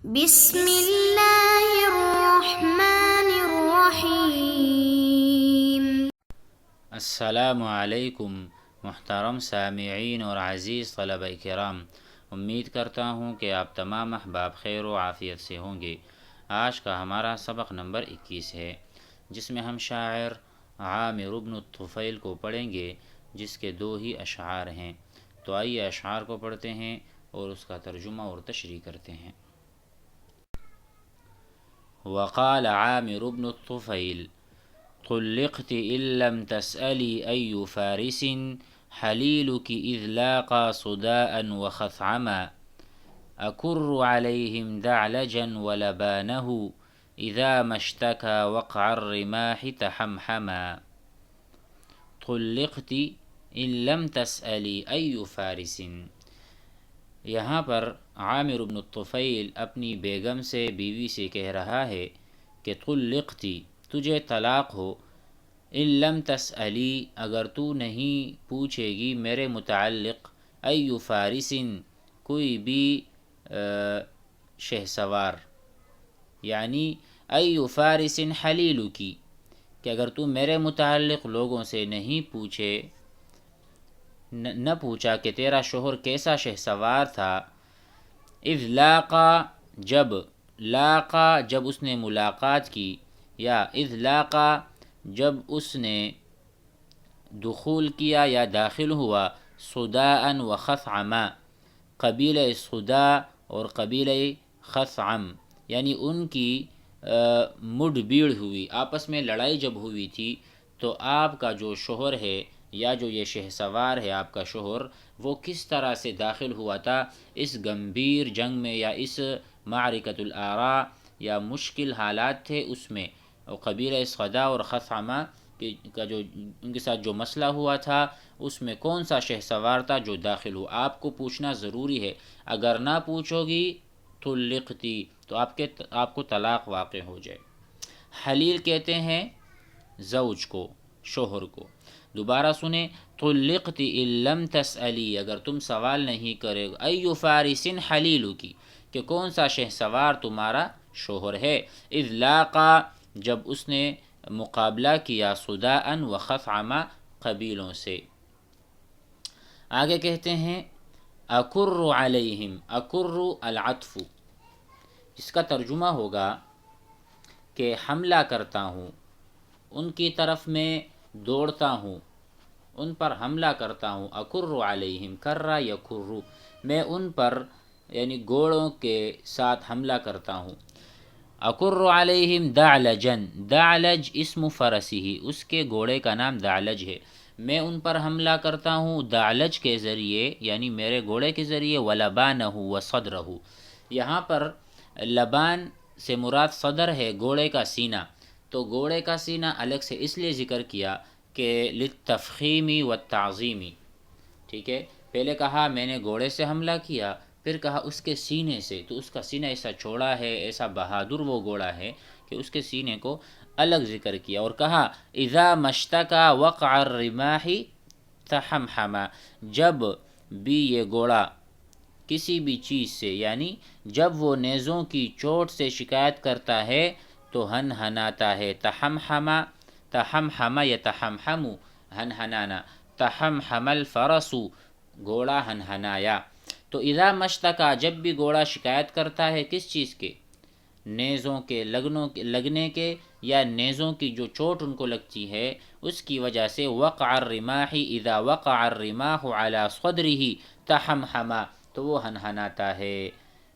بسم اللہ الرحمن الرحیم۔ السلام علیکم محترم سامعین اور عزیز طلبہ کرام، امید کرتا ہوں کہ آپ تمام احباب خیر و عافیت سے ہوں گے۔ آج کا ہمارا سبق نمبر 21 ہے، جس میں ہم شاعر عامر بن الطفیل کو پڑھیں گے، جس کے 2 ہی اشعار ہیں۔ تو آئیے اشعار کو پڑھتے ہیں اور اس کا ترجمہ اور تشریح کرتے ہیں۔ وقال عامر بن الطفیل: طلقت إن لم تسألي أي فارس حليلك إذ لاقى صداء وخثعما أكر عليهم دعلجا ولبانه إذا ما اشتكى وقع الرماح تحمحما. طلقت إن لم تسألي أي فارس، یہاں پر عامر بن الطفیل اپنی بیگم سے، بیوی سے کہہ رہا ہے کہ طلقتی، تجھے طلاق ہو، ان لم تسألی، اگر تو نہیں پوچھے گی میرے متعلق، ای فارسن، کوئی بھی شہسوار، یعنی ای فارسن حلیلکی، کہ اگر تو میرے متعلق لوگوں سے نہیں پوچھے، نہ پوچھا کہ تیرا شوہر کیسا شہسوار تھا، اذ لاقا، جب اس نے ملاقات کی، یا اذ لاقا، جب اس نے دخول کیا یا داخل ہوا، صداء و خثعما، قبیلہ صداء اور قبیلہ خثعم، یعنی ان کی مڈ بیڑ ہوئی، آپس میں لڑائی جب ہوئی تھی، تو آپ کا جو شوہر ہے یا جو یہ شہسوار ہے آپ کا شوہر، وہ کس طرح سے داخل ہوا تھا اس گمبھیر جنگ میں، یا اس معرکۃ الآراء، یا مشکل حالات تھے اس میں، اور قبیلہ صداء اور خثعمہ کا جو ان کے ساتھ جو مسئلہ ہوا تھا، اس میں کون سا شہسوار تھا جو داخل ہوا، آپ کو پوچھنا ضروری ہے، اگر نہ پوچھو گی طلقتی، تو آپ کو طلاق واقع ہو جائے۔ حلیل کہتے ہیں زوج کو، شوہر کو۔ دوبارہ سنیں، طلقت ان لم تسألی، اگر تم سوال نہیں کرے گا، ای فارسن حلیلکی، کہ کون سا شہسوار تمہارا شوہر ہے، اذ لاقا، جب اس نے مقابلہ کیا، صداء و خثعما، قبیلوں سے۔ آگے کہتے ہیں اکر علیہم، اکر العطف، اس کا ترجمہ ہوگا کہ حملہ کرتا ہوں، ان کی طرف میں دوڑتا ہوں، ان پر حملہ کرتا ہوں، اکر علیہم، کرہ یکر، میں ان پر یعنی گھوڑوں کے ساتھ حملہ کرتا ہوں۔ اکر علیہم دعلجن، دعلج اسم فرسہ، اس کے گھوڑے کا نام دعلج ہے، میں ان پر حملہ کرتا ہوں دعلج کے ذریعے، یعنی میرے گھوڑے کے ذریعے، ولبانہ وصدرہ، یہاں پر لبان سے مراد صدر ہے، گھوڑے کا سینہ، تو گھوڑے کا سینہ الگ سے اس لیے ذکر کیا کہ للتفخیمی والتعظیمی، ٹھیک ہے، پہلے کہا میں نے گھوڑے سے حملہ کیا، پھر کہا اس کے سینے سے، تو اس کا سینہ ایسا چوڑا ہے، ایسا بہادر وہ گھوڑا ہے کہ اس کے سینے کو الگ ذکر کیا، اور کہا اذا مشتکا وقع الرماح تحمحما، جب بھی یہ گھوڑا کسی بھی چیز سے، یعنی جب وہ نیزوں کی چوٹ سے شکایت کرتا ہے تو ہنہناتا ہے، تحمحما، تحمحما یا تحمحم، ہنہنانا، تحمحم الفرس، گھوڑا ہنہنایا۔ تو اذا مشتکا، جب بھی گھوڑا شکایت کرتا ہے کس چیز کے، نیزوں کے لگنے کے، یا نیزوں کی جو چوٹ ان کو لگتی ہے اس کی وجہ سے، وقع الرماح، اذا وقع الرماح على صدره تحمحما، تو وہ ہنہناتا ہے،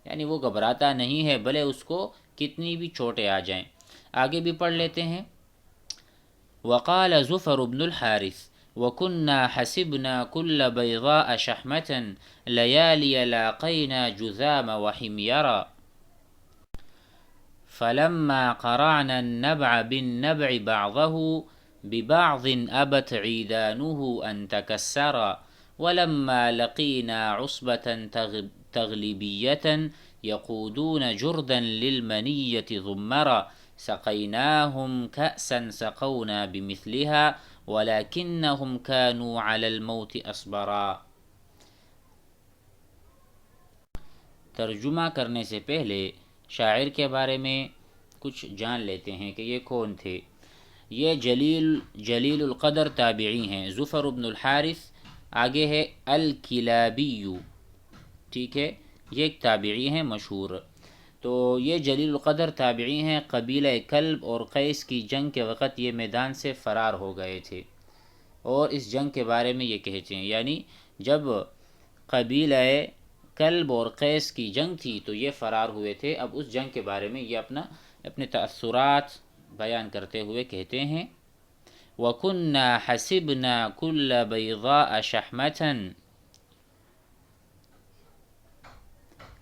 یعنی وہ گھبراتا نہیں ہے بھلے اس کو کتنی بھی چوٹیں آ جائیں۔ آگے بھی پڑھ لیتے ہیں۔ وقال زفر بن الحارث وكنا حسبنا كل بيضاء شحمة ليالي لاقينا جذام وحميرا فلما قرعنا النبع بالنبع بعضه ببعض أبت عيدانه أن تكسرا ولما لقينا عصبة تغلبية يقودون جردا للمنية ضمرا سقيناهم كأسا سقونا بمثلها ولكنهم كانوا على الموت أصبرا۔ ترجمہ کرنے سے پہلے شاعر کے بارے میں کچھ جان لیتے ہیں کہ یہ کون تھے۔ یہ جلیل القدر تابعی ہیں، زفر بن الحارث، آگے ہے الکلابی، ٹھیک ہے، یہ ایک تابعی ہیں مشہور۔ تو یہ جلیل القدر تابعی ہیں، قبیلہ کلب اور قیس کی جنگ کے وقت یہ میدان سے فرار ہو گئے تھے، اور اس جنگ کے بارے میں یہ کہتے ہیں، یعنی جب قبیلہ کلب اور قیس کی جنگ تھی تو یہ فرار ہوئے تھے۔ اب اس جنگ کے بارے میں یہ اپنے تأثرات بیان کرتے ہوئے کہتے ہیں وَكُنَّا حَسِبْنَا كُلَّ بَيْضَاءَ شَحْمَةً،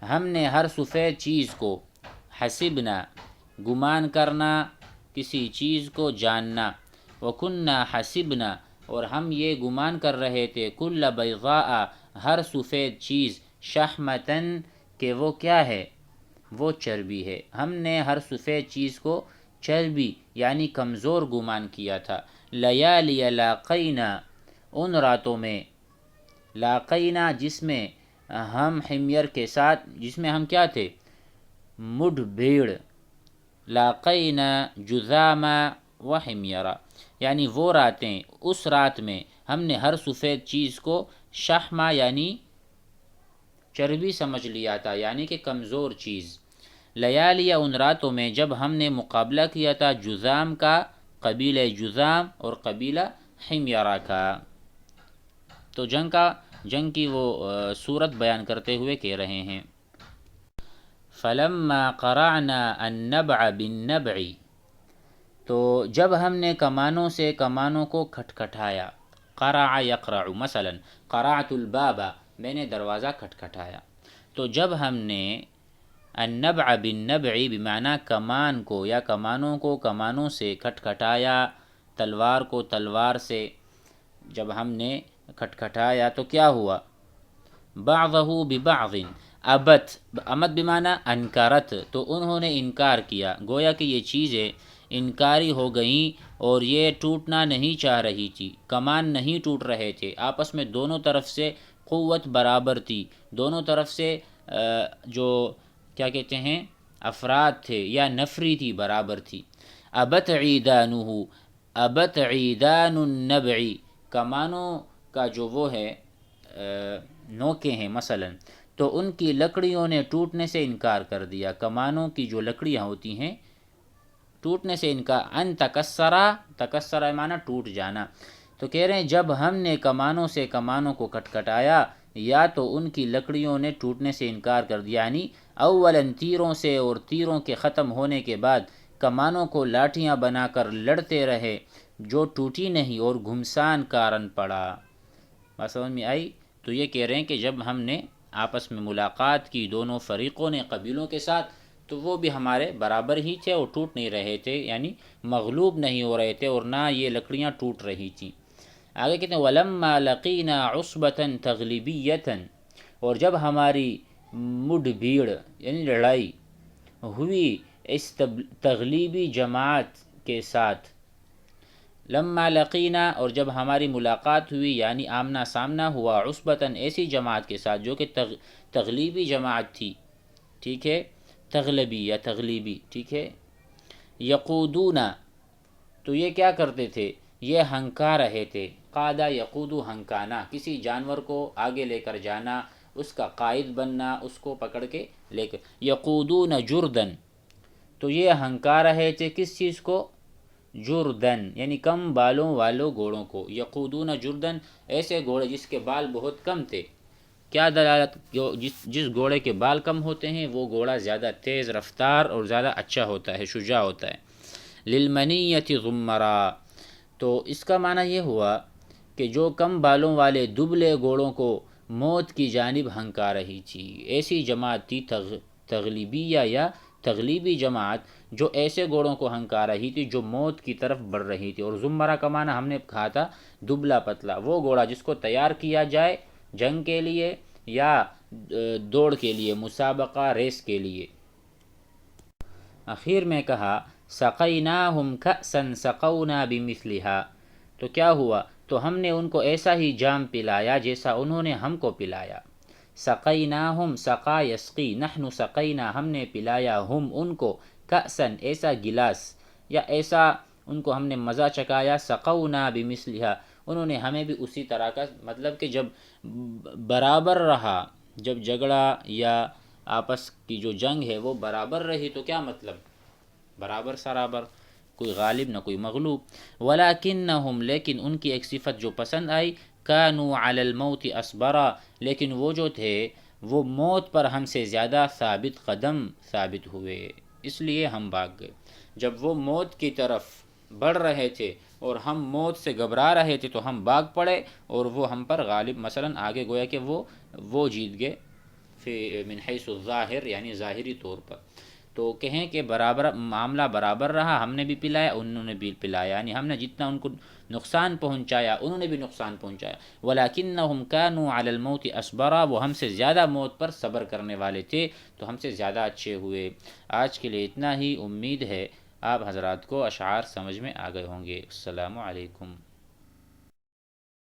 ہم نے ہر سفید چیز کو، حسبنا گمان کرنا، کسی چیز کو جاننا، وَكُنَّا حَسِبْنَا اور ہم یہ گمان کر رہے تھے، كُلَّ بَيْضَاءَ ہر سفید چیز، شَحْمَةً کہ وہ کیا ہے، وہ چربی ہے، ہم نے ہر سفید چیز کو چربی یعنی کمزور گمان کیا تھا۔ لیالی لاقینا ان راتوں میں، لاقینا جس میں ہم حمیر کے ساتھ، جس میں ہم کیا تھے، مڈ بھیڑ، لاقینا جذاما و حمیرا یعنی وہ راتیں، اس رات میں ہم نے ہر سفید چیز کو شحمہ یعنی چربی سمجھ لیا تھا، یعنی کہ کمزور چیز۔ لیالی ان راتوں میں جب ہم نے مقابلہ کیا تھا جذام کا، قبیلہ جذام اور قبیلہ حمیرہ کا۔ تو جنگ کی وہ صورت بیان کرتے ہوئے کہہ رہے ہیں فَلَمَّا قَرَعْنَا النَّبْعَ بِالنَّبْعِ تو جب ہم نے کمانوں سے کمانوں کو کھٹکھٹایا، قرع یقرع، مثلا قرعت الباب میں نے دروازہ کھٹکھٹایا، تو جب ہم نے النبع بالنبع بمعنی کمان کو یا کمانوں کو کمانوں سے کھٹکھٹایا، تلوار کو تلوار سے جب ہم نے کھٹکھٹایا تو کیا ہوا، بعضہ ببعض، امت بمعنی انکرت، تو انہوں نے انکار کیا، گویا کہ یہ چیزیں انکاری ہو گئیں اور یہ ٹوٹنا نہیں چاہ رہی تھی، کمان نہیں ٹوٹ رہے تھے، آپس میں دونوں طرف سے قوت برابر تھی، دونوں طرف سے جو کیا کہتے ہیں افراد تھے یا نفری تھی برابر تھی۔ ابت عیدانہ، ابت عیدان النبع، کمانوں کا جو وہ ہے نوکیں ہیں مثلا، تو ان کی لکڑیوں نے ٹوٹنے سے انکار کر دیا، کمانوں کی جو لکڑیاں ہوتی ہیں ٹوٹنے سے انکار، ان تکسرا معنی ٹوٹ جانا، تو کہہ رہے ہیں جب ہم نے کمانوں سے کمانوں کو کٹکھٹایا یا تو ان کی لکڑیوں نے ٹوٹنے سے انکار کر دیا، یعنی اولاً تیروں سے اور تیروں کے ختم ہونے کے بعد کمانوں کو لاٹھیاں بنا کر لڑتے رہے جو ٹوٹی نہیں اور گھمسان کارن پڑا۔ بات سمجھ میں آئی؟ تو یہ کہہ رہے ہیں کہ جب ہم نے آپس میں ملاقات کی دونوں فریقوں نے قبیلوں کے ساتھ تو وہ بھی ہمارے برابر ہی تھے اور ٹوٹ نہیں رہے تھے، یعنی مغلوب نہیں ہو رہے تھے اور نہ یہ لکڑیاں ٹوٹ رہی تھیں۔ آگے کہتے ہیں وَلَمَّا لَقِينَا عُصْبَةً تَغْلِبِيَّةً اور جب ہماری مڈ بھیڑ یعنی لڑائی ہوئی اس تغلیبی جماعت کے ساتھ، لما لقینا اور جب ہماری ملاقات ہوئی یعنی آمنا سامنا ہوا، عصبتاً ایسی جماعت کے ساتھ جو کہ تغلیبی جماعت تھی، ٹھیک ہے، تغلبی یا تغلیبی، ٹھیک ہے، یقودون تو یہ کیا کرتے تھے، یہ ہنکا رہے تھے، قادہ یقودو ہنکانا، کسی جانور کو آگے لے کر جانا، اس کا قائد بننا، اس کو پکڑ کے لے کر، یقودون جردن تو یہ ہنکا رہے تھے کس چیز کو، جردن یعنی کم بالوں والوں گھوڑوں کو، یقودون جردن ایسے گھوڑے جس کے بال بہت کم تھے، کیا دلالت، جس گھوڑے کے بال کم ہوتے ہیں وہ گھوڑا زیادہ تیز رفتار اور زیادہ اچھا ہوتا ہے، شجاع ہوتا ہے۔ للمنیۃ ضمرا تو اس کا معنی یہ ہوا کہ جو کم بالوں والے دبلے گھوڑوں کو موت کی جانب ہنکا رہی تھی، ایسی جماعت تھی تغلیبیہ یا تغلیبی جماعت جو ایسے گھوڑوں کو ہنکا رہی تھی جو موت کی طرف بڑھ رہی تھی، اور زمرہ کا معنی ہم نے کہا تھا دبلا پتلا، وہ گھوڑا جس کو تیار کیا جائے جنگ کے لیے یا دوڑ کے لیے، مسابقہ ریس کے لیے۔ آخر میں کہا سقیناہم کأسا سقونا بمثلہا تو کیا ہوا، تو ہم نے ان کو ایسا ہی جام پلایا جیسا انہوں نے ہم کو پلایا، سقیناہم سقا یسقی، نحن سقینا ہم نے پلایا، ہم ان کو، کأسن ایسا گلاس یا ایسا ان کو ہم نے مزہ چکایا، سقونا بمثلھا انہوں نے ہمیں بھی اسی طرح کا، مطلب کہ جب برابر رہا، جب جھگڑا یا آپس کی جو جنگ ہے وہ برابر رہی تو کیا مطلب، برابر سرابر، کوئی غالب نہ کوئی مغلوب. ولیکنہم لیکن ان کی ایک صفت جو پسند آئی، کانوا علی الموت اصبرا لیکن وہ جو تھے وہ موت پر ہم سے زیادہ ثابت قدم ثابت ہوئے، اس لیے ہم بھاگ گئے. جب وہ موت کی طرف بڑھ رہے تھے اور ہم موت سے گھبرا رہے تھے تو ہم بھاگ پڑے اور وہ ہم پر غالب، مثلا آگے گویا کہ وہ جیت گئے فی من حیث الظاہر یعنی ظاہری طور پر. تو کہیں کہ برابر معاملہ برابر رہا، ہم نے بھی پلایا انہوں نے بھی پلایا، یعنی ہم نے جتنا ان کو نقصان پہنچایا انہوں نے بھی نقصان پہنچایا. ولیکنہم کانوا علی الموت اصبرا وہ ہم سے زیادہ موت پر صبر کرنے والے تھے تو ہم سے زیادہ اچھے ہوئے. آج کے لیے اتنا ہی، امید ہے آپ حضرات کو اشعار سمجھ میں آ گئے ہوں گے. السلام علیکم.